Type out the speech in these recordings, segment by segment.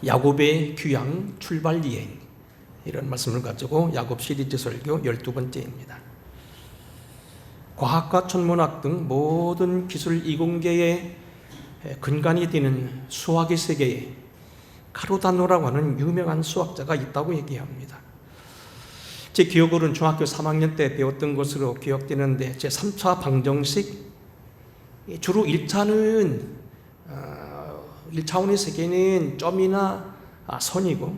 야곱의 귀향 출발 여행, 이런 말씀을 가지고 야곱 시리즈 설교 12번째입니다. 과학과 천문학 등 모든 기술 이공계의 근간이 되는 수학의 세계에 카르다노라고 하는 유명한 수학자가 있다고 얘기합니다. 제 기억으로는 중학교 3학년 때 배웠던 것으로 기억되는데, 제 3차 방정식, 주로 1차는 1차원의 세계는 점이나 선이고,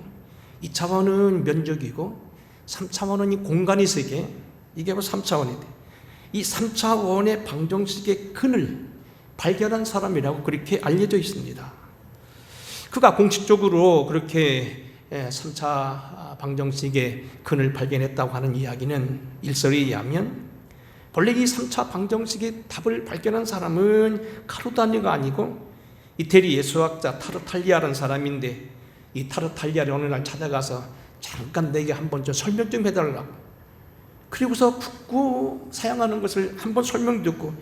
2차원은 면적이고, 3차원은 이 공간의 세계, 이게 바로 3차원이 돼. 이 3차원의 방정식의 근을 발견한 사람이라고 그렇게 알려져 있습니다. 그가 공식적으로 그렇게 3차 방정식의 근을 발견했다고 하는 이야기는 일설에 의하면, 본래 이 3차 방정식의 답을 발견한 사람은 카르다노가 아니고 이태리 예수학자 타르탈리아라는 사람인데, 이 타르탈리아를 어느 날 찾아가서 잠깐 내게 한번 좀 설명 좀 해달라고, 그리고서 북구 사용하는 것을 한번 설명 듣고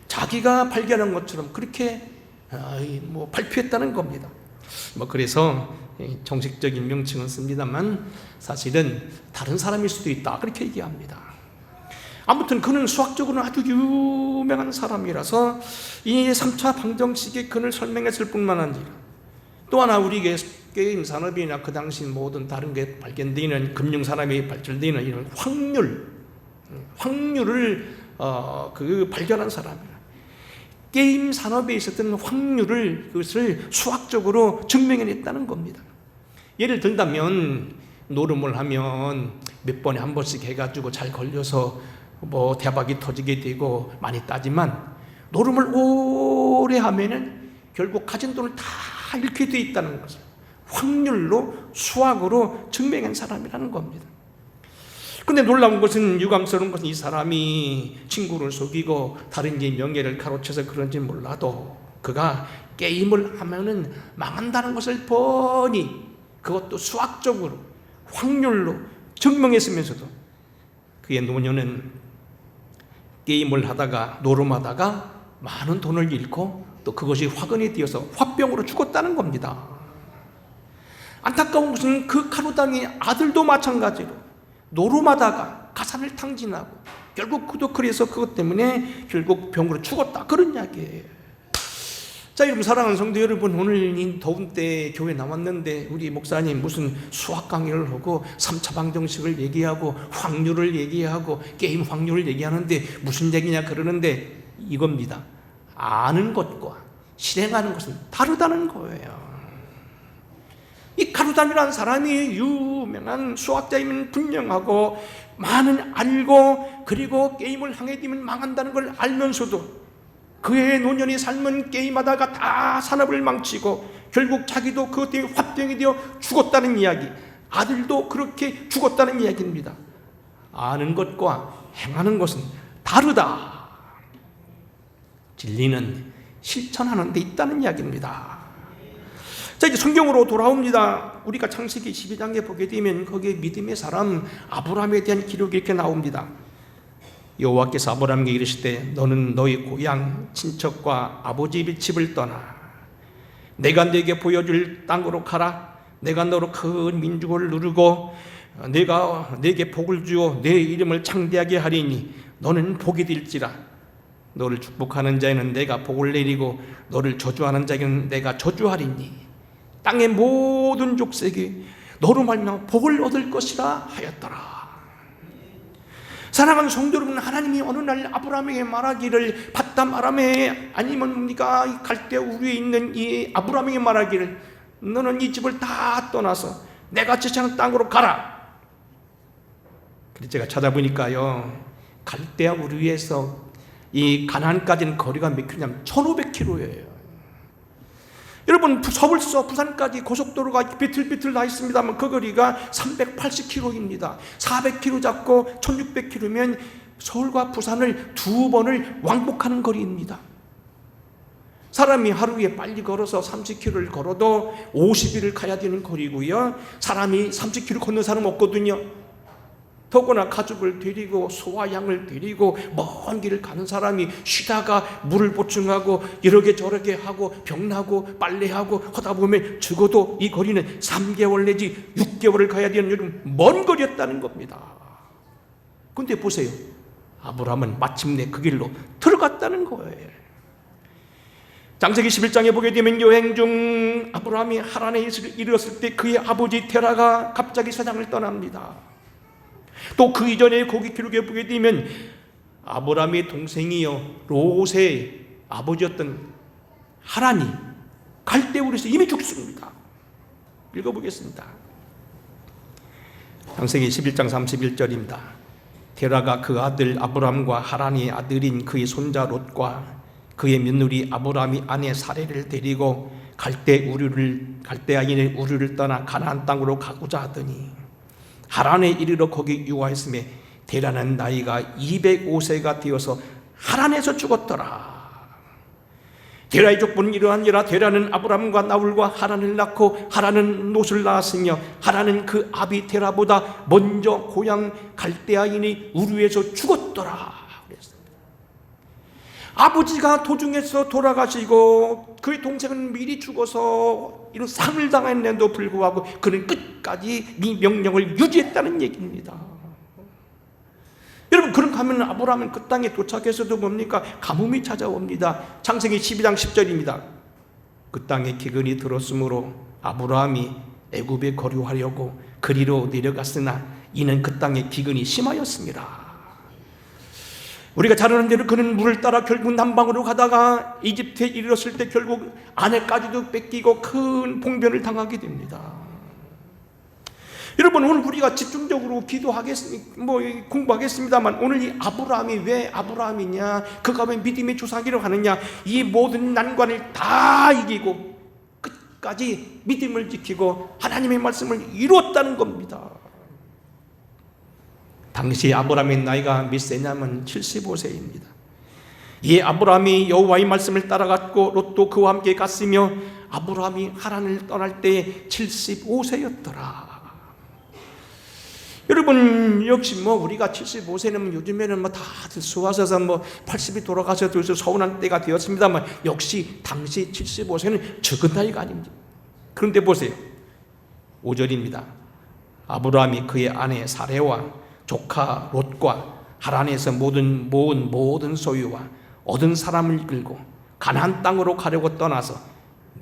자기가 발견한 것처럼 그렇게 발표했다는 겁니다. 그래서 정식적인 명칭은 씁니다만 사실은 다른 사람일 수도 있다, 그렇게 얘기합니다. 아무튼 그는 수학적으로는 아주 유명한 사람이라서 이 3차 방정식의 근을 설명했을 뿐만 아니라, 또 하나 우리 게임 산업이나 그 당시 모든 다른 게 발견되는 금융 산업이 발전되는 이런 확률을 발견한 사람이라. 게임 산업에 있었던 확률을, 그것을 수학적으로 증명해냈다는 겁니다. 예를 들자면, 노름을 하면 몇 번에 한 번씩 해가지고 잘 걸려서 대박이 터지게 되고 많이 따지만, 노름을 오래 하면은 결국 가진 돈을 다 잃게 돼 있다는 것을 확률로, 수학으로 증명한 사람이라는 겁니다. 근데 놀라운 것은, 유감스러운 것은, 이 사람이 친구를 속이고 다른 게 명예를 가로채서 그런지 몰라도 그가 게임을 하면은 망한다는 것을 뻔히, 그것도 수학적으로 확률로 증명했으면서도 그의 노년은 게임을 하다가, 노름하다가 많은 돈을 잃고 또 그것이 화근이 되어서 화병으로 죽었다는 겁니다. 안타까운 것은 그 카르다노의 아들도 마찬가지로 노름하다가 가산을 탕진하고 결국 그도 그래서 그것 때문에 결국 병으로 죽었다, 그런 이야기예요. 자, 여러분, 사랑하는 성도 여러분, 오늘 이 더운 때 교회 나왔는데 우리 목사님 무슨 수학 강의를 하고 3차 방정식을 얘기하고 확률을 얘기하고 게임 확률을 얘기하는데 무슨 얘기냐 그러는데, 이겁니다. 아는 것과 실행하는 것은 다르다는 거예요. 이 카르다노라는 사람이 유명한 수학자이면 분명하고, 많은 알고, 그리고 게임을 하게 되면 망한다는 걸 알면서도 그의 노년의 삶은 게임하다가 다 산업을 망치고 결국 자기도 그것 때문에 화병이 되어 죽었다는 이야기, 아들도 그렇게 죽었다는 이야기입니다. 아는 것과 행하는 것은 다르다. 진리는 실천하는 데 있다는 이야기입니다. 자, 이제 성경으로 돌아옵니다. 우리가 창세기 12장에 보게 되면 거기에 믿음의 사람 아브라함에 대한 기록이 이렇게 나옵니다. 여호와께서 아브라함에게 이르실 때, 너는 너희 고향 친척과 아버지의 집을 떠나 내가 네게 보여줄 땅으로 가라. 내가 너로 큰 민족을 누르고 내가 네게 복을 주어 내 이름을 창대하게 하리니 너는 복이 될지라. 너를 축복하는 자에는 내가 복을 내리고 너를 저주하는 자에는 내가 저주하리니 땅의 모든 족속이 너로 말미암아 복을 얻을 것이라 하였더라. 사랑하는 성도 여러분, 하나님이 어느 날 아브라함에게 말하기를, 바담 아람에 아니면 우리가 갈대 우리에 있는 이 아브라함에게 말하기를, 너는 이 집을 다 떠나서 내가 지시하는 땅으로 가라. 그래서 제가 찾아보니까요, 갈대아 우리에서 이 가나안까지는 거리가 몇 킬로냐면 1500km예요. 여러분, 서울서 부산까지 고속도로가 비틀비틀 나 있습니다만 그 거리가 380km입니다. 400km 잡고 1600km면 서울과 부산을 2번을 왕복하는 거리입니다. 사람이 하루에 빨리 걸어서 30km를 걸어도 50일을 가야 되는 거리고요, 사람이 30km 걷는 사람 없거든요. 더구나 가족을 데리고 소와 양을 데리고 먼 길을 가는 사람이 쉬다가 물을 보충하고 이러게 저러게 하고 병나고 빨래하고 하다 보면 적어도 이 거리는 3개월 내지 6개월을 가야 되는 요즘 먼 거리였다는 겁니다. 근데 보세요, 아브라함은 마침내 그 길로 들어갔다는 거예요. 창세기 11장에 보게 되면 여행 중 아브라함이 하란에 이르렀을 때 그의 아버지 테라가 갑자기 세상을 떠납니다. 또 그 이전에 거기 기록에 보게 되면 아브라함의 동생이요 롯의 아버지였던 하란이 갈대우르에서 이미 죽습니다. 읽어보겠습니다. 창세기 11장 31절입니다. 테라가 그 아들 아브람과 하란의 아들인 그의 손자 롯과 그의 며느리 아브람이 아내 사레를 데리고 갈대아인의 우르를 떠나 가나안 땅으로 가고자 하더니 하란에 이르러 거기 유하였으며 테라는 나이가 205세가 되어서 하란에서 죽었더라. 테라의 족보는 이러하니라. 테라는 아브람과 나홀과 하란을 낳고 하란은 롯을 낳았으며 하란은 그 아비 테라보다 먼저 고향 갈대아인이 우르에서 죽었더라. 아버지가 도중에서 돌아가시고 그의 동생은 미리 죽어서 이런 상을 당했는데도 불구하고 그는 끝까지 이 명령을 유지했다는 얘기입니다. 여러분, 그런가 하면 아브라함은 그 땅에 도착해서도 뭡니까? 가뭄이 찾아옵니다. 창세기 12장 10절입니다. 그 땅에 기근이 들었으므로 아브라함이 애굽에 거류하려고 그리로 내려갔으나 이는 그 땅에 기근이 심하였습니다. 우리가 잘 아는 대로 그는 물을 따라 결국 남방으로 가다가 이집트에 이르렀을 때 결국 아내까지도 뺏기고 큰 봉변을 당하게 됩니다. 여러분, 오늘 우리가 집중적으로 공부하겠습니다만 오늘 이 아브라함이 왜 아브라함이냐, 그가 왜 믿음의 조상이라고 하느냐, 이 모든 난관을 다 이기고 끝까지 믿음을 지키고 하나님의 말씀을 이루었다는 겁니다. 당시 아브라함의 나이가 몇 세냐면 75세입니다. 이 아브라함이 여호와의 말씀을 따라갔고 롯도 그와 함께 갔으며 아브라함이 하란을 떠날 때 75세였더라. 여러분, 역시 우리가 75세는 요즘에는 다들 수하셔서 80이 돌아가셔도 서운한 때가 되었습니다만 역시 당시 75세는 적은 나이가 아닙니다. 그런데 보세요, 5절입니다. 아브라함이 그의 아내 사레와 조카 롯과 하란에서 모은 모든 소유와 얻은 사람을 이끌고 가나안 땅으로 가려고 떠나서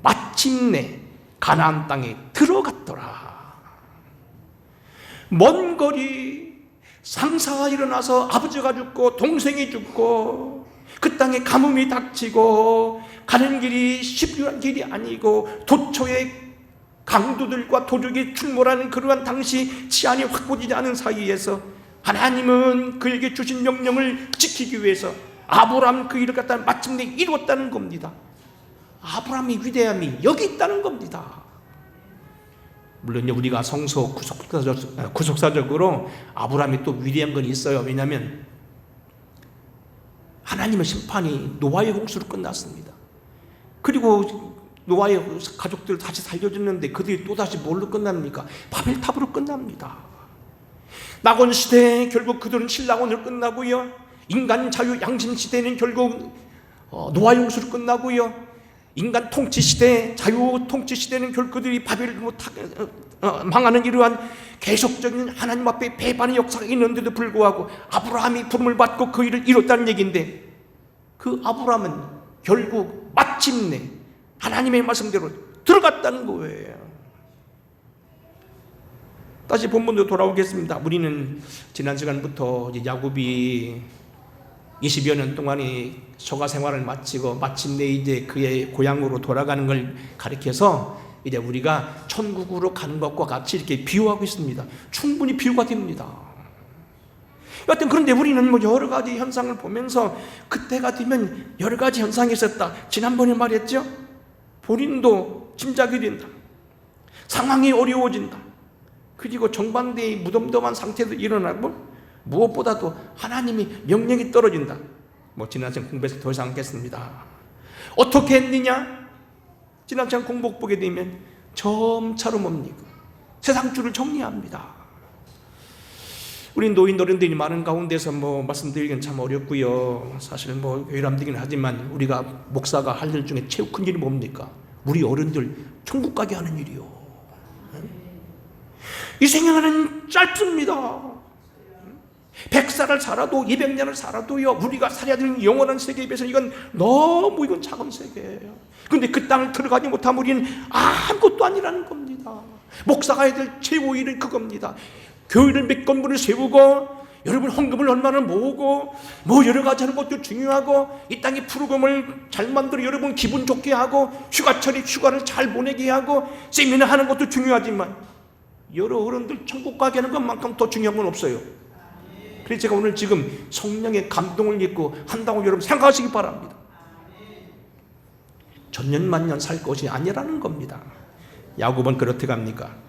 마침내 가나안 땅에 들어갔더라. 먼 거리 상사가 일어나서 아버지가 죽고 동생이 죽고 그 땅에 가뭄이 닥치고 가는 길이 쉽은 길이 아니고 도처에 강도들과 도적이 출몰하는 그러한 당시 치안이 확보되지 않은 사이에서 하나님은 그에게 주신 명령을 지키기 위해서 아브라함 그 일을 갖다 마침내 이루었다는 겁니다. 아브라함의 위대함이 여기 있다는 겁니다. 물론 우리가 성서 구속사적으로 아브라함이 또 위대한 건 있어요. 왜냐하면 하나님의 심판이 노아의 홍수로 끝났습니다. 그리고 노아의 가족들을 다시 살려줬는데 그들이 또다시 뭘로 끝납니까? 바벨탑으로 끝납니다. 낙원 시대 결국 그들은 신라원으로 끝나고요. 인간 자유 양심 시대는 결국 노아의 홍수로 끝나고요. 인간 통치 시대, 자유 통치 시대는 결국 그들이 바벨로 망하는 이러한 계속적인 하나님 앞에 배반의 역사가 있는데도 불구하고 아브라함이 부름을 받고 그 일을 이뤘다는 얘기인데 그 아브라함은 결국 마침내 하나님의 말씀대로 들어갔다는 거예요. 다시 본문으로 돌아오겠습니다. 우리는 지난 시간부터 야곱이 20여 년 동안의 서가 생활을 마치고 마침내 이제 그의 고향으로 돌아가는 걸 가리켜서 이제 우리가 천국으로 가는 것과 같이 이렇게 비유하고 있습니다. 충분히 비유가 됩니다. 여하튼 그런데 우리는 여러 가지 현상을 보면서 그때가 되면 여러 가지 현상이 있었다. 지난번에 말했죠. 본인도 짐작이 된다. 상황이 어려워진다. 그리고 정반대의 무덤덤한 상태도 일어나고 무엇보다도 하나님이 명령이 떨어진다. 지난 시간 공부해서 더 이상 않겠습니다. 어떻게 했느냐? 지난 시간 공복 보게 되면 점차로 뭡니까? 세상 줄을 정리합니다. 우리 노인 어른들이 많은 가운데서 말씀드리기는 참 어렵고요. 사실 교회람들이긴 하지만 우리가 목사가 할 일 중에 최고 큰 일이 뭡니까? 우리 어른들 천국 가게 하는 일이요. 이 생애는 짧습니다. 100살을 살아도 200년을 살아도요, 우리가 살아야 되는 영원한 세계에 비해서 이건 작은 세계예요. 그런데 그 땅을 들어가지 못하면 우리는 아무것도 아니라는 겁니다. 목사가 해야 될 최고 일은 그겁니다. 교회를 몇 건물을 세우고, 여러분 헌금을 얼마나 모으고, 여러 가지 하는 것도 중요하고, 이 땅의 프로그램을 잘 만들어 여러분 기분 좋게 하고, 휴가철에 휴가를 잘 보내게 하고, 세미나 하는 것도 중요하지만, 여러 어른들 천국 가게 하는 것만큼 더 중요한 건 없어요. 그래서 제가 오늘 지금 성령의 감동을 입고 한다고 여러분 생각하시기 바랍니다. 천년만년 살 것이 아니라는 겁니다. 야곱은 그렇게 갑니까?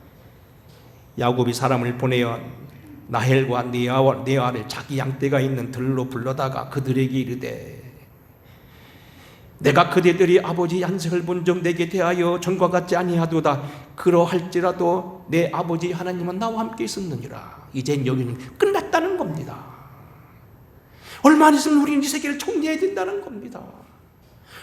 야곱이 사람을 보내어 라헬과 레아를 자기 양떼가 있는 들로 불러다가 그들에게 이르되, 내가 그대들이 아버지 안색을 본 적 내게 대하여 전과 같지 아니하도다. 그러할지라도 내 아버지 하나님은 나와 함께 있었느니라. 이젠 여기는 끝났다는 겁니다. 얼마 안 있으면 우리는 이 세계를 정리해야 된다는 겁니다.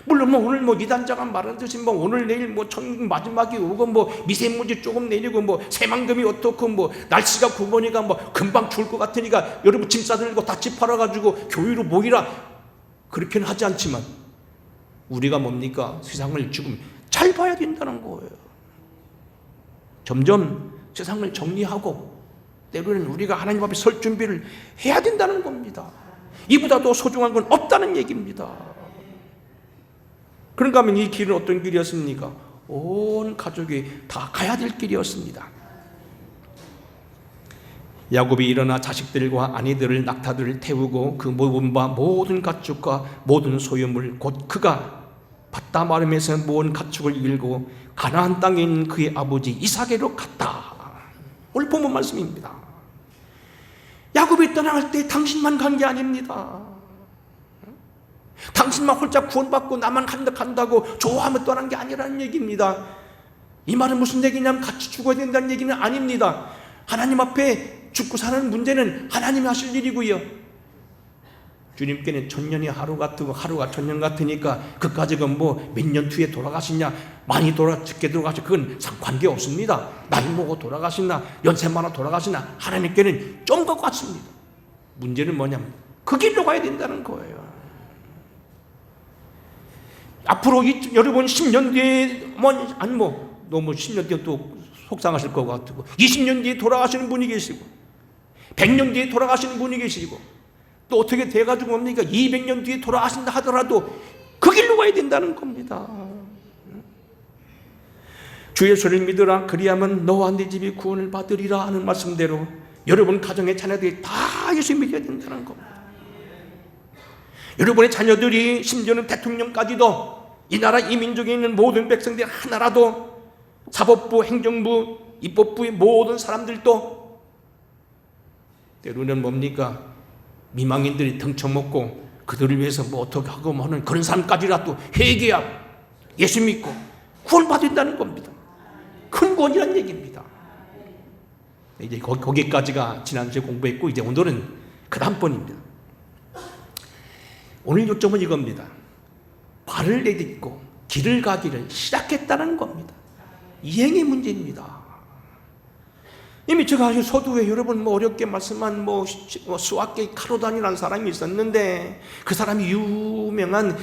물론 오늘 이단자가 말하듯이 오늘 내일 천국 마지막이 오고 미세먼지 조금 내리고 새만금이 어떻고 날씨가 굽으니까 금방 죽을 것 같으니까 여러분 짐 싸들고 다 집 팔아가지고 교회로 모이라, 그렇게는 하지 않지만 우리가 뭡니까? 세상을 지금 잘 봐야 된다는 거예요. 점점 세상을 정리하고 때로는 우리가 하나님 앞에 설 준비를 해야 된다는 겁니다. 이보다 더 소중한 건 없다는 얘기입니다. 그런가 하면 이 길은 어떤 길이었습니까? 온 가족이 다 가야 될 길이었습니다. 야곱이 일어나 자식들과 아내들을 낙타들을 태우고 그 모든 가축과 모든 소유물 곧 그가 밧담 아람에서 모은 가축을 이끌고 가나안 땅에 있는 그의 아버지 이삭에게로 갔다. 오늘 본문 말씀입니다. 야곱이 떠나갈 때 당신만 간 게 아닙니다. 당신만 홀짝 구원받고 나만 간다고 좋아하면 떠난 게 아니라는 얘기입니다. 이 말은 무슨 얘기냐면 같이 죽어야 된다는 얘기는 아닙니다. 하나님 앞에 죽고 사는 문제는 하나님이 하실 일이고요. 주님께는 천년이 하루 같고 하루가 천년 같으니까 그까지가 몇 년 뒤에 돌아가시냐, 많이 적게 돌아가시냐, 그건 관계없습니다. 나이 먹고 돌아가시나 연세 많아 돌아가시나 하나님께는 좀 것 같습니다. 문제는 뭐냐면 그 길로 가야 된다는 거예요. 앞으로 여러분 10년 뒤에 너무 10년 뒤에 또 속상하실 것 같고 20년 뒤에 돌아가시는 분이 계시고 100년 뒤에 돌아가시는 분이 계시고 또 어떻게 돼가지고 뭡니까? 200년 뒤에 돌아가신다 하더라도 그 길로 가야 된다는 겁니다. 주 예수를 믿으라 그리하면 너와 네 집이 구원을 받으리라 하는 말씀대로 여러분 가정의 자녀들이 다 예수 믿어야 된다는 겁니다. 여러분의 자녀들이 심지어는 대통령까지도 이 나라 이 민족에 있는 모든 백성들 하나라도 사법부, 행정부, 입법부의 모든 사람들도 때로는 뭡니까? 미망인들이 등쳐먹고 그들을 위해서 어떻게 하고 하는 그런 사람까지라도 회개하고 예수 믿고 구원받는다는 겁니다. 큰 구원이란 얘기입니다. 이제 거기까지가 지난주에 공부했고 이제 오늘은 그 다음번입니다. 오늘 요점은 이겁니다. 발을 내딛고 길을 가기를 시작했다는 겁니다. 이행의 문제입니다. 이미 제가 서두에 여러분 어렵게 말씀한 수학계 카로단이라는 사람이 있었는데 그 사람이 유명한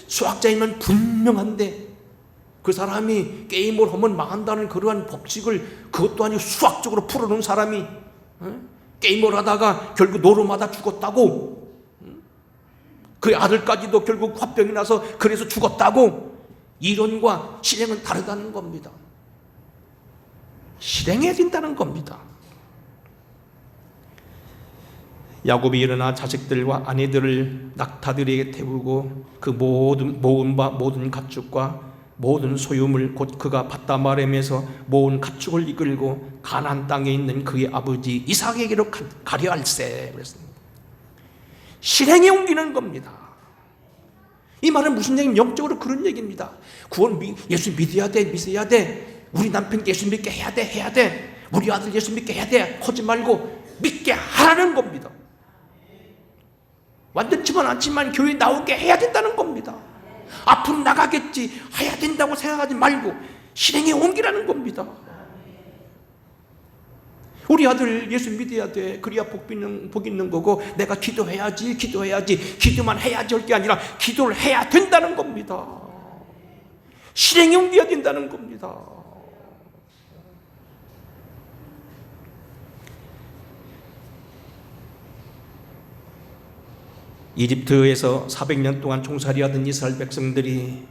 수학자이면 분명한데 그 사람이 게임을 하면 망한다는 그러한 법칙을 그것도 아니고 수학적으로 풀어놓은 사람이 게임을 하다가 결국 노름하다 죽었다고, 그 아들까지도 결국 화병이 나서 그래서 죽었다고. 이론과 실행은 다르다는 겁니다. 실행해야 된다는 겁니다. 야곱이 일어나 자식들과 아내들을 낙타들에게 태우고 그 모든 가축과 모든 소유물 곧 그가 밧담 아람에서 모은 가축을 이끌고 가나안 땅에 있는 그의 아버지 이삭에게로 가려 할세 그랬습니다. 실행에 옮기는 겁니다. 이 말은 무슨 얘기냐면 영적으로 그런 얘기입니다. 예수 믿어야 돼. 우리 남편 예수 믿게 해야 돼. 우리 아들 예수 믿게 해야 돼. 하지 말고 믿게 하라는 겁니다. 완전치만 않지만 교회 나오게 해야 된다는 겁니다. 앞으로 나가겠지 해야 된다고 생각하지 말고 실행에 옮기라는 겁니다. 우리 아들 예수 믿어야 돼. 그래야 복 있는 거고, 내가 기도해야지 기도만 해야지 할 게 아니라 기도를 해야 된다는 겁니다. 실행에 옮겨야 된다는 겁니다. 이집트에서 400년 동안 종살이하던 이스라엘 백성들이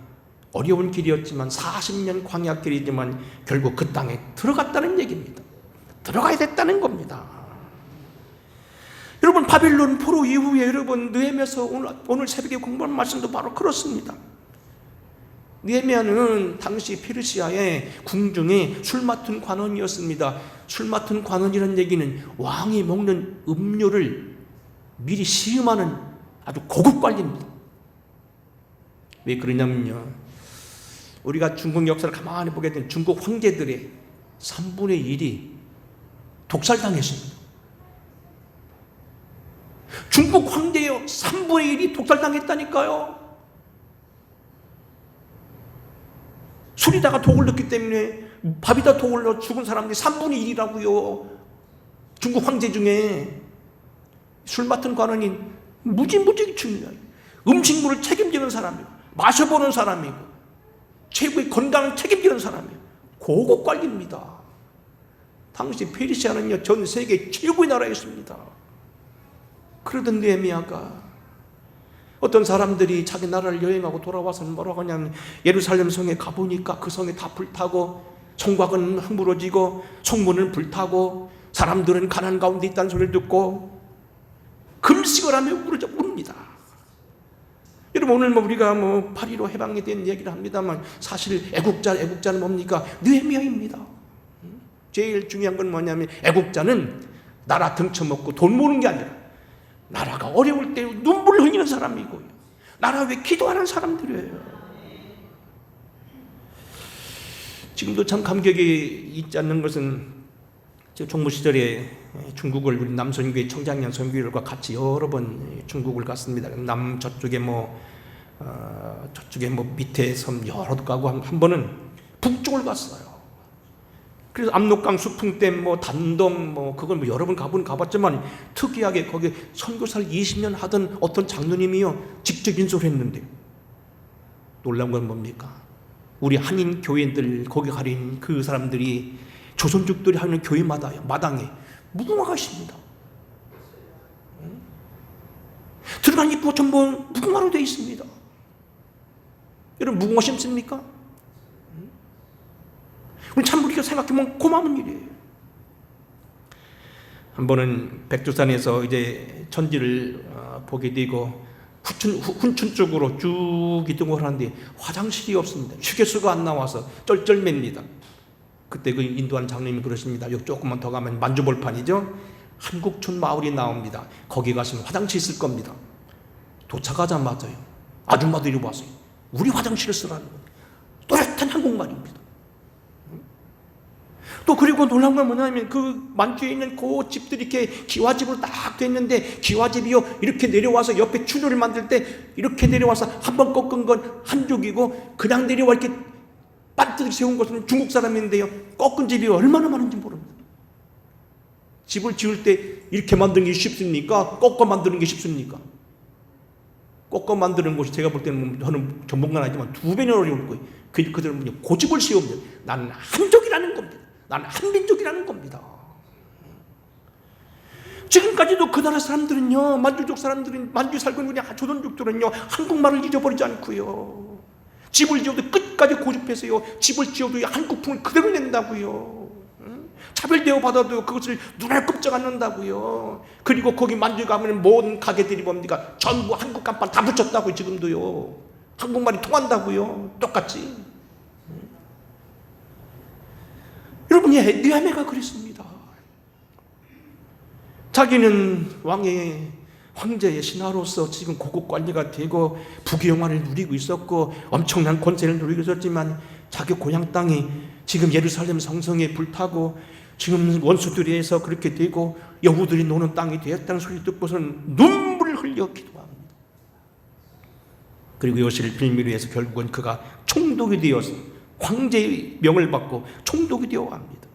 어려운 길이었지만 40년 광야길이지만 결국 그 땅에 들어갔다는 얘기입니다. 들어가야 됐다는 겁니다. 여러분, 바빌론 포로 이후에 여러분 느헤미야서 오늘 새벽에 공부한 말씀도 바로 그렇습니다. 느헤미야는 당시 페르시아의 궁중에 술 맡은 관원이었습니다. 술 맡은 관원이라는 얘기는 왕이 먹는 음료를 미리 시음하는 아주 고급 관리입니다. 왜 그러냐면요, 우리가 중국 역사를 가만히 보게 되면 중국 황제들의 3분의 1이 독살당했습니다. 중국 황제요 3분의 1이 독살당했다니까요. 술에다가 독을 넣기 때문에, 밥에다 독을 넣어 죽은 사람들이 3분의 1이라고요. 중국 황제 중에 술 맡은 관원이 무지무지 중요해요. 음식물을 책임지는 사람이고, 마셔보는 사람이고, 최고의 건강을 책임지는 사람이에요. 고급 관리입니다. 당시 페르시아는요 전 세계 최고의 나라였습니다. 그러던 느헤미야가, 어떤 사람들이 자기 나라를 여행하고 돌아와서 뭐라고 하냐면, 예루살렘 성에 가보니까 그 성에 다 불타고 성곽은 허물어지고 성문은 불타고 사람들은 가난 가운데 있다는 소리를 듣고 금식을 하며 웁니다. 여러분, 오늘 우리가 8.15 해방에 대한 얘기를 합니다만 사실 애국자는 뭡니까? 느헤미야입니다. 제일 중요한 건 뭐냐면, 애국자는 나라 등쳐먹고 돈 모으는 게 아니라 나라가 어려울 때 눈물을 흘리는 사람이고요, 나라 위해 기도하는 사람들이에요. 지금도 참 감격이 있지 않는 것은, 제가 종무 시절에 중국을 우리 남선교회 청장년 선교회들과 같이 여러 번 중국을 갔습니다. 저쪽에 저쪽에 밑에 섬 여러 곳 가고, 한 번은 북쪽을 갔어요. 그래서 압록강 수풍댐, 단동, 그걸 여러 번 가봤지만, 특이하게 거기 선교사를 20년 하던 어떤 장로님이요 직접 인솔했는데, 놀라운 건 뭡니까? 우리 한인 교회들 거기 가린 그 사람들이 조선족들이 하는 마당에 무궁화가 있습니다. 들어간 입구가 전부 무궁화로 되어 있습니다. 여러분, 무궁화 심습니까? 참 우리가 생각해보면 고마운 일이에요. 한 번은 백두산에서 이제 천지를 보게 되고 훈춘 쪽으로 쭉 이동을 하는데 화장실이 없습니다. 휴게소가 안 나와서 쩔쩔맵니다. 그때 그 인도한 장로님이 그러십니다. 여기 조금만 더 가면 만주벌판이죠. 한국촌 마을이 나옵니다. 거기 가시면 화장실 있을 겁니다. 도착하자마자요 아줌마들이 왔어요. 우리 화장실을 쓰라는 거예요. 또렷한 한국말입니다. 또 그리고 놀라운 건 뭐냐면, 그 만주에 있는 그 집들이 이렇게 기와집으로 딱 됐는데, 기와집이요 이렇게 내려와서 옆에 추조를 만들 때 이렇게 내려와서 한번 꺾은 건 한쪽이고, 그냥 내려와 이렇게 반듯이 세운 것은 중국 사람인데요, 꺾은 집이 얼마나 많은지 모릅니다. 집을 지을 때 이렇게 만드는 게 쉽습니까? 꺾어 만드는 게 쉽습니까? 꺾어 만드는 것이 제가 볼 때는, 저는 전문가는 아니지만 2배는 어려울 거예요. 그들은 고집을 세우면 나는 한족이라는 겁니다. 나는 한민족이라는 겁니다. 지금까지도 그 나라 사람들은요, 만주족 사람들은, 만주 살고 있는 조선족들은요 한국말을 잊어버리지 않고요, 집을 지어도 끝까지 고집해서요, 집을 지어도 한국풍을 그대로 낸다고요. 차별대우 받아도 그것을 눈알 끔찍 않는다고요. 그리고 거기 만주 가면 모든 가게들이 뭡니까? 전부 한국 간판 다 붙였다고요. 지금도요 한국말이 통한다고요, 똑같이. 여러분, 느헤미야가 그랬습니다. 자기는 황제의 신하로서 지금 고급 관리가 되고 부귀영화를 누리고 있었고 엄청난 권세를 누리고 있었지만, 자기 고향 땅이 지금 예루살렘 성성에 불타고 지금 원수들에서 그렇게 되고 여우들이 노는 땅이 되었다는 소리 듣고서는 눈물을 흘려 기도합니다. 그리고 이것을 빌미로 해서 결국은 그가 총독이 되어서 황제의 명을 받고 총독이 되어 갑니다.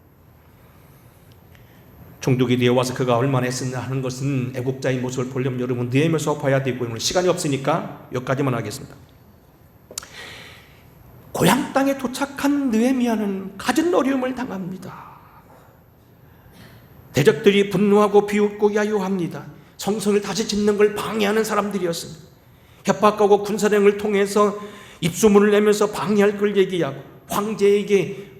총독이 되어 와서 그가 얼마나 했었나 하는 것은 애국자의 모습을 보려면 여러분 느헤미야서 봐야 되고, 오늘 시간이 없으니까 여기까지만 하겠습니다. 고향 땅에 도착한 느헤미야는 갖은 어려움을 당합니다. 대적들이 분노하고 비웃고 야유합니다. 성성을 다시 짓는 걸 방해하는 사람들이었습니다. 협박하고 군사령을 통해서 입소문을 내면서 방해할 걸 얘기하고 황제에게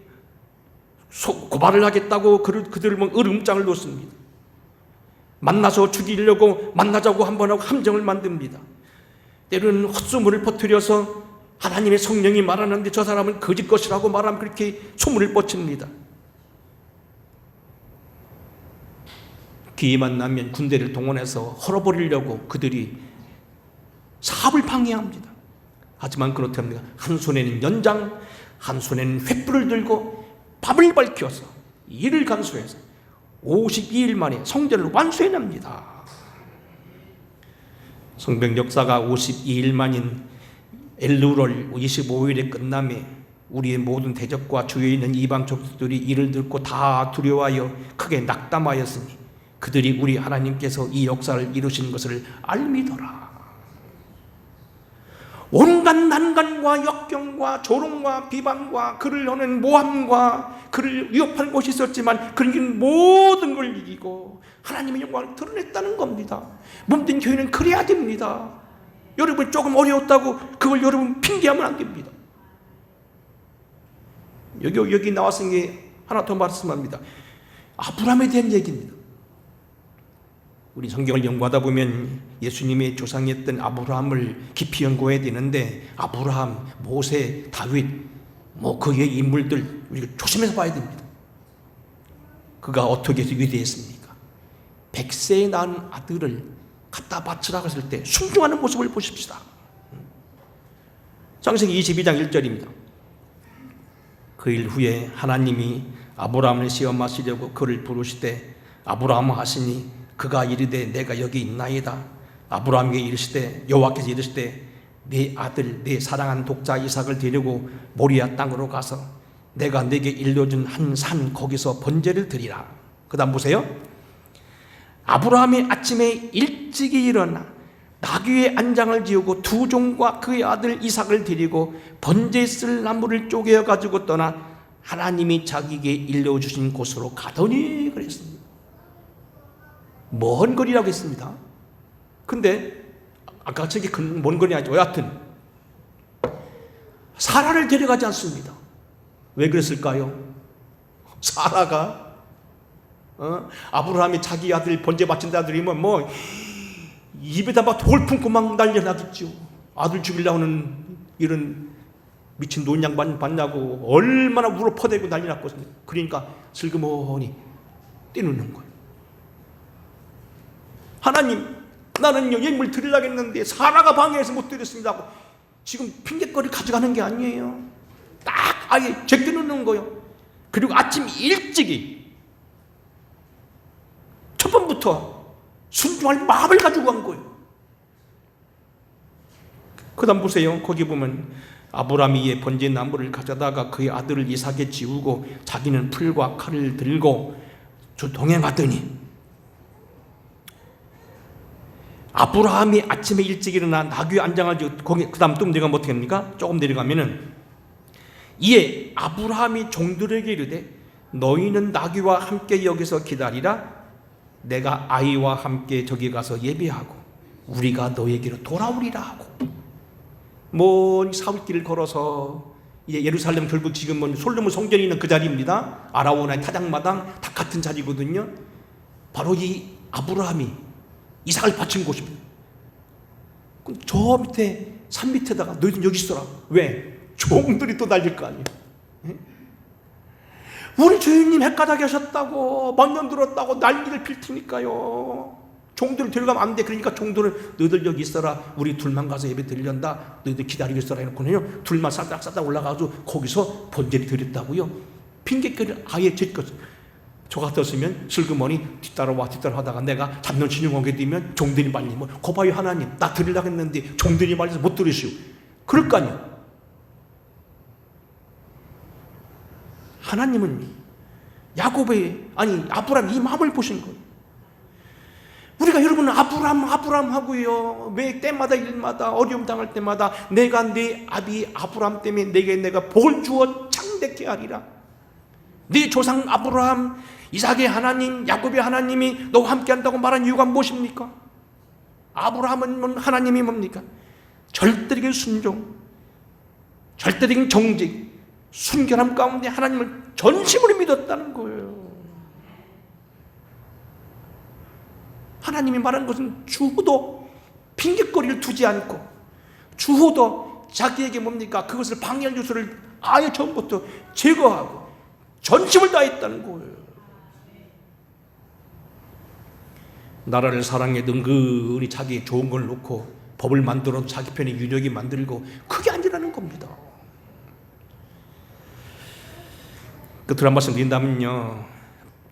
고발을 하겠다고 그들을 으름장을 놓습니다. 만나서 죽이려고 만나자고 한번 하고 함정을 만듭니다. 때로는 헛소문을 퍼뜨려서 하나님의 성령이 말하는데 저 사람은 거짓 것이라고 말하면 그렇게 소문을 뻗칩니다. 기회만 나면 군대를 동원해서 헐어버리려고 그들이 사업을 방해합니다. 하지만 그렇답니다. 한 손에는 연장, 한 손에는 횃불을 들고 밤을 밝혀서 이를 간수해서 52일 만에 성전을 완수해냅니다. 성경 역사가 52일 만인 엘루월 25일에 끝남에 우리의 모든 대적과 주위에 있는 이방 족속들이 이를 듣고 다 두려워하여 크게 낙담하였으니 그들이 우리 하나님께서 이 역사를 이루신 것을 알미더라. 온갖 난간과 역경과 조롱과 비방과 그를 하는 모함과 그를 위협하는 것이 있었지만 그는 모든 걸 이기고 하나님의 영광을 드러냈다는 겁니다. 몸된 교회는 그래야 됩니다. 여러분 조금 어려웠다고 그걸 여러분 핑계하면 안 됩니다. 여기 나왔은 게 하나 더 말씀합니다. 아브라함에 대한 얘기입니다. 우리 성경을 연구하다 보면 예수님의 조상이었던 아브라함을 깊이 연구해야 되는데 아브라함, 모세, 다윗 그의 인물들 우리가 조심해서 봐야 됩니다. 그가 어떻게 해서 위대했습니까? 100세에 낳은 아들을 갖다 바치라고 했을 때 순종하는 모습을 보십시다. 창세기 22장 1절입니다. 그 일 후에 하나님이 아브라함을 시험하시려고 그를 부르시되 아브라함 하시니 그가 이르되 내가 여기 있나이다. 아브라함에게 이르시되 여호와께서 이르시되 네 아들 네 사랑한 독자 이삭을 데리고 모리아 땅으로 가서 내가 네게 일러준 한 산 거기서 번제를 드리라. 그 다음 보세요. 아브라함이 아침에 일찍이 일어나 나귀의 안장을 지우고 두 종과 그의 아들 이삭을 데리고 번제 쓸 나무를 쪼개어 가지고 떠나 하나님이 자기에게 일러주신 곳으로 가더니 그랬습니다. 먼 거리라고 했습니다. 근데 아까 저기 먼 거리 아니죠. 여하튼 사라를 데려가지 않습니다. 왜 그랬을까요? 사라가 아브라함이 자기 아들 번제 바친다 드리면 입에다 막 돌 품고 막 난리나겠죠. 아들 죽이려고 하는 이런 미친 논양 받냐고 얼마나 울어 퍼대고 난리 났거든요. 그러니까 슬그머니 떼놓는 거예요. 하나님, 나는요 예물 드리려고 했는데 사라가 방해해서 못 드렸습니다 하고 지금 핑계거리를 가져가는 게 아니에요. 딱 아예 제껴놓는 거예요. 그리고 아침 일찍이 첫 번부터 순종할 마음을 가지고 간 거예요. 그 다음 보세요. 거기 보면 아브라함이 이에 번제 나무를 가져다가 그의 아들을 이삭에 지우고 자기는 풀과 칼을 들고 동행하더니 아브라함이 아침에 일찍 일어나 나귀 안장을 지고 거기 그 다음 또 내려가면 어떻게 합니까? 조금 내려가면은 이에 아브라함이 종들에게 이르되 너희는 나귀와 함께 여기서 기다리라. 내가 아이와 함께 저기 가서 예배하고 우리가 너에게로 돌아오리라 하고 먼 사울길을 걸어서 이제 예루살렘 결국 지금은 솔로몬 성전이 있는 그 자리입니다. 아라오나의 타작마당 다 같은 자리거든요. 바로 이 아브라함이 이삭을 바친 곳입니다. 저 밑에 산 밑에다가 너희들 여기 있어라. 왜? 종들이 또 날릴 거 아니에요. 우리 주인님 헷가닥 하셨다고 망년 들었다고 난리를 필 테니까요. 종들을 데려가면 안 돼. 그러니까 종들을 너희들 여기 있어라. 우리 둘만 가서 예배 드린다. 너희들 기다리고 있어라 해놓고는요. 둘만 싸닥싸닥 올라가서 거기서 번제를 드렸다고요. 핑계거리를 아예 제꼈어요. 저 같았으면 슬그머니 뒤따라와 하다가 내가 잡념 신용하게 되면 종들이 말리면 거봐요 하나님 나 드리려고 했는데 종들이 말려서 못 드리시오. 그럴 거 아니야. 하나님은 야곱의 아브라함 이 마음을 보신 거예요. 우리가 여러분 아브라함 하고요. 매 때마다 일마다 어려움 당할 때마다 내가 네 아비 아브라함 때문에 내가 복을 주어 창대케 하리라. 네 조상 아브라함 이삭의 하나님 야곱의 하나님이 너와 함께 한다고 말한 이유가 무엇입니까? 아브라함은 하나님이 뭡니까? 절대적인 순종, 절대적인 정직, 순결함 가운데 하나님을 전심으로 믿었다는 거예요. 하나님이 말한 것은 주후도 핑계거리를 두지 않고 주후도 자기에게 뭡니까? 그것을 방해할 요소를 아예 처음부터 제거하고 전심을 다했다는 거예요. 나라를 사랑해 능근히 자기 좋은 걸 놓고 법을 만들어도 자기 편에 유력이 만들고 그게 아니라는 겁니다. 끝으로 한 말씀 드린다면요.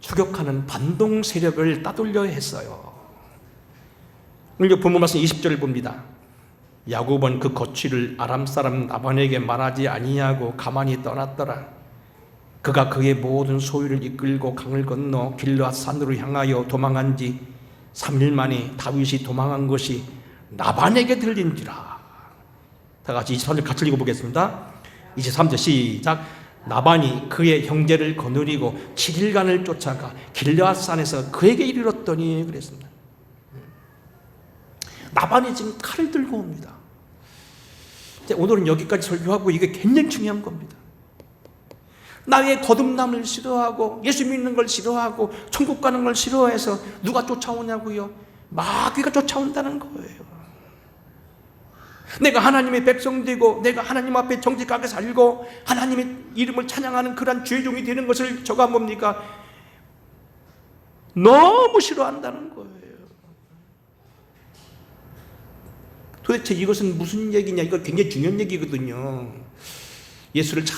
추격하는 반동 세력을 따돌려 했어요. 오늘 본문 말씀 20절을 봅니다. 야곱은 그 거취를 아람 사람 라반에게 말하지 아니하고 가만히 떠났더라. 그가 그의 모든 소유를 이끌고 강을 건너 길르앗 산으로 향하여 도망한 지 3일 만에 다윗이 도망한 것이 라반에게 들린지라. 다 같이 23절 같이 읽어보겠습니다. 23절 시작. 라반이 그의 형제를 거느리고 7일간을 쫓아가 길르앗 산에서 그에게 이르렀더니 그랬습니다. 라반이 지금 칼을 들고 옵니다. 오늘은 여기까지 설교하고 이게 굉장히 중요한 겁니다. 나의 거듭남을 싫어하고 예수 믿는 걸 싫어하고 천국 가는 걸 싫어해서 누가 쫓아오냐고요? 마귀가 쫓아온다는 거예요. 내가 하나님의 백성 되고 내가 하나님 앞에 정직하게 살고 하나님의 이름을 찬양하는 그런 죄종이 되는 것을 저가 뭡니까? 너무 싫어한다는 거예요. 도대체 이것은 무슨 얘기냐? 이거 굉장히 중요한 얘기거든요. 예수를 잘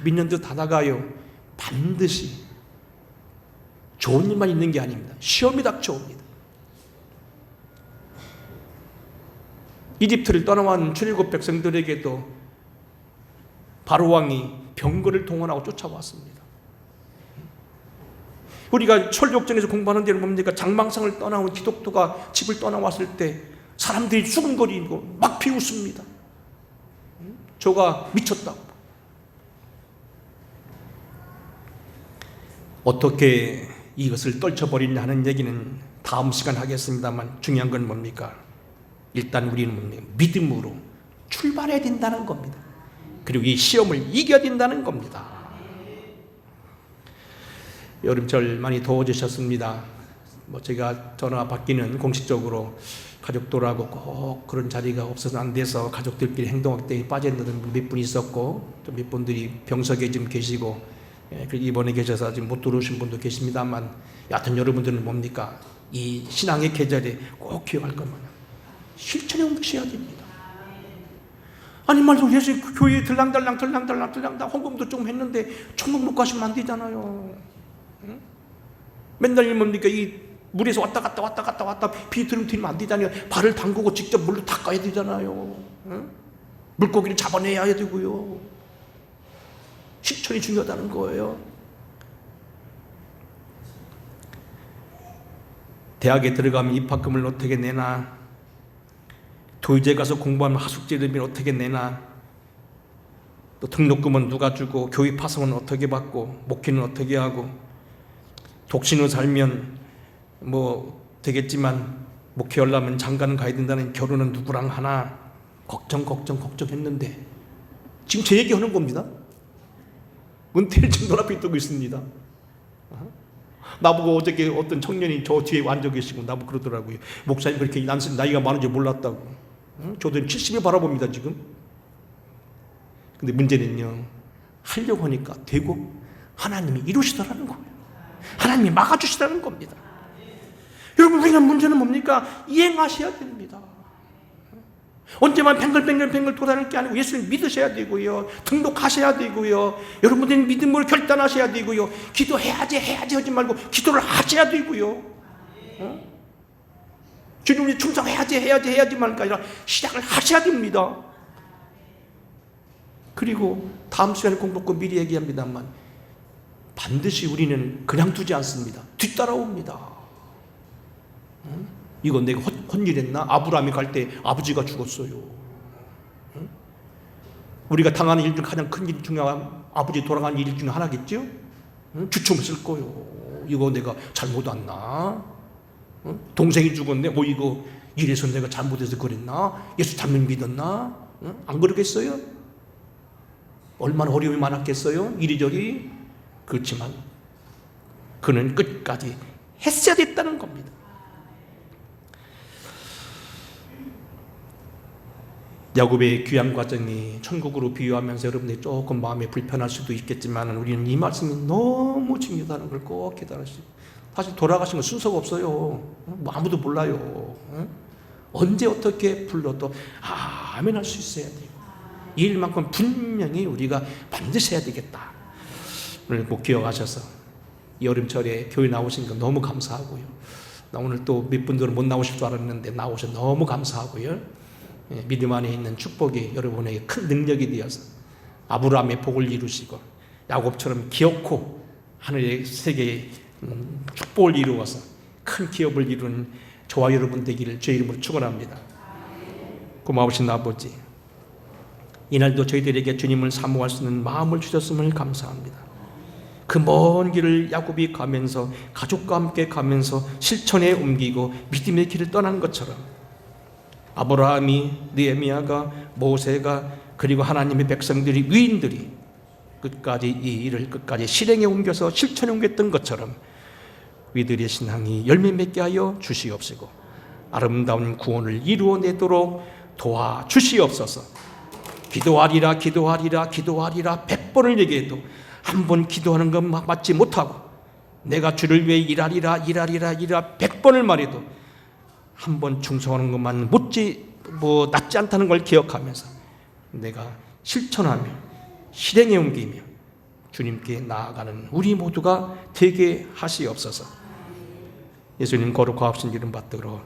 믿는 듯 하다가요 반드시 좋은 일만 있는 게 아닙니다. 시험이 닥쳐옵니다. 이집트를 떠나온 출애굽 백성들에게도 바로왕이 병거를 동원하고 쫓아왔습니다. 우리가 철벽전에서 공부하는 데는 뭡니까? 장망성을 떠나온 기독교가 집을 떠나왔을 때 사람들이 수군거리고 막 비웃습니다. 저가 미쳤다고. 어떻게 이것을 떨쳐버리냐 하는 얘기는 다음 시간 하겠습니다만 중요한 건 뭡니까? 일단 우리는 뭡니까? 믿음으로 출발해야 된다는 겁니다. 그리고 이 시험을 이겨야 된다는 겁니다. 여름철 많이 더워지셨습니다. 제가 전화 받기는 공식적으로 가족들하고 꼭 그런 자리가 없어서 안 돼서 가족들끼리 행동학대에 빠져있는 몇 분 있었고 또 몇 분들이 병석에 지금 계시고 입원해 계셔서 지금 못 들어오신 분도 계십니다만 여하튼 여러분들은 뭡니까? 이 신앙의 계절에 꼭 기억할 것만 실천에 옮기셔야 됩니다. 아니 말도 예수 교회에 들랑달랑 헌금도 좀 했는데 천국 못 가시면 안 되잖아요. 응? 맨날 뭡니까? 이 물에서 왔다 갔다 비 들이면 안 되잖아요. 발을 담그고 직접 물로 닦아야 되잖아요. 응? 물고기를 잡아내야 되고요. 실천이 중요하다는 거예요. 대학에 들어가면 입학금을 어떻게 내나, 도의제 가서 공부하면 하숙제비는 어떻게 내나, 또 등록금은 누가 주고, 교육 파송은 어떻게 받고, 목회는 어떻게 하고, 독신으로 살면 되겠지만 목회하려면 장가는 가야 된다는 결혼은 누구랑 하나 걱정했는데 지금 제 얘기하는 겁니다. 은퇴를 지금 눈앞에 두고 있습니다. 나보고 어저께 어떤 청년이 저 뒤에 앉아 계시고 나보고 그러더라고요. 목사님 그렇게 나이가 많은지 몰랐다고. 저도 70에 바라봅니다 지금. 근데 문제는요, 하려고 하니까 되고 하나님이 이루시더라는 거예요. 하나님이 막아주시다는 겁니다. 여러분, 우리는 문제는 뭡니까? 이행하셔야 됩니다. 언제만 뱅글뱅글 돌아다닐 게 아니고 예수님 믿으셔야 되고요, 등록하셔야 되고요, 여러분들이 믿음으로 결단하셔야 되고요, 기도해야지 하지 말고 기도를 하셔야 되고요, 주님이 충성해야지 말까 아니라 시작을 하셔야 됩니다. 그리고 다음 시간에 꼭 놓고 미리 얘기합니다만, 반드시 우리는 그냥 두지 않습니다. 뒤따라옵니다. 이건 내가 헛일했나? 아브라함이 갈 때 아버지가 죽었어요. 우리가 당하는 일 중 가장 큰 일 중에 아버지 돌아가는 일 중에 하나겠죠? 주춤했을 거요. 이거 내가 잘못 왔나? 동생이 죽었네. 이거 이래서 내가 잘못해서 그랬나? 예수 잘못 믿었나? 안 그러겠어요? 얼마나 어려움이 많았겠어요? 이리저리. 그렇지만 그는 끝까지 했어야 됐다는 겁니다. 야곱의 귀환 과정이 천국으로 비유하면서 여러분들이 조금 마음에 불편할 수도 있겠지만, 우리는 이 말씀이 너무 중요하다는 걸 꼭 깨달으시고, 사실 돌아가신 건 순서가 없어요. 아무도 몰라요. 언제 어떻게 불러도 아멘 할 수 있어야 돼요. 이 일만큼 분명히 우리가 반드시 해야 되겠다. 오늘 꼭 기억하셔서 여름철에 교회 나오신 거 너무 감사하고요. 나 오늘 또 몇 분들은 못 나오실 줄 알았는데 나오셔서 너무 감사하고요. 믿음 안에 있는 축복이 여러분에게 큰 능력이 되어서 아브라함의 복을 이루시고 야곱처럼 기어코 하늘의 세계의 축복을 이루어서 큰 기업을 이루는 저와 여러분 되기를 주의 이름으로 축원합니다. 고마우신 아버지, 이날도 저희들에게 주님을 사모할 수 있는 마음을 주셨음을 감사합니다. 그 먼 길을 야곱이 가면서, 가족과 함께 가면서 실천에 옮기고 믿음의 길을 떠난 것처럼, 아브라함이, 느헤미야가, 모세가, 그리고 하나님의 백성들이, 위인들이 끝까지 이 일을 끝까지 실행에 옮겨서 실천에 옮겼던 것처럼 우리들의 신앙이 열매 맺게 하여 주시옵시고 아름다운 구원을 이루어내도록 도와주시옵소서. 기도하리라 100번을 얘기해도 한 번 기도하는 것 맞지 못하고, 내가 주를 위해 일하리라 100번을 말해도 한 번 충성하는 것만 낫지 않다는 걸 기억하면서 내가 실천하며 실행에 옮기며 주님께 나아가는 우리 모두가 되게 하시옵소서. 예수님 거룩하신 이름 받들어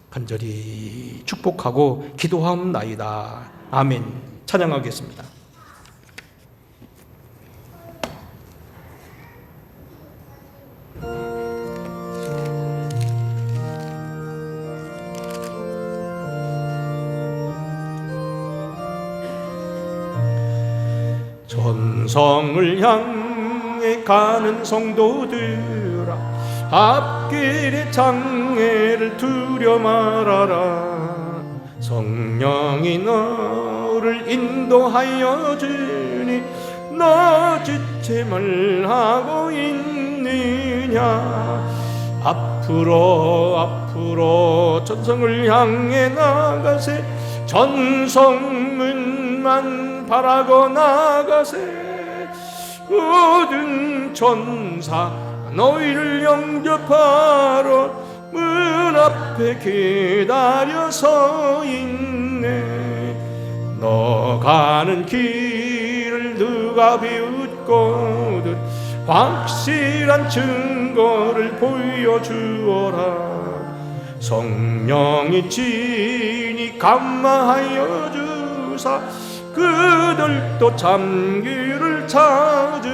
간절히 축복하고 기도하옵나이다. 아멘. 찬양하겠습니다. 전성을 향해 가는 성도들아, 앞길의 장애를 두려 말아라. 성령이 너를 인도하여 주니 너 지침을 하고 있느냐. 앞으로 전성을 향해 나가세. 전성문만 바라고 나가세. 모든 천사 너희를 영접하러 문 앞에 기다려 서 있네. 너 가는 길을 누가 비웃거든 확실한 증거를 보여주어라. 성령이 친히 감화하여 주사 그들도 참기를 찾으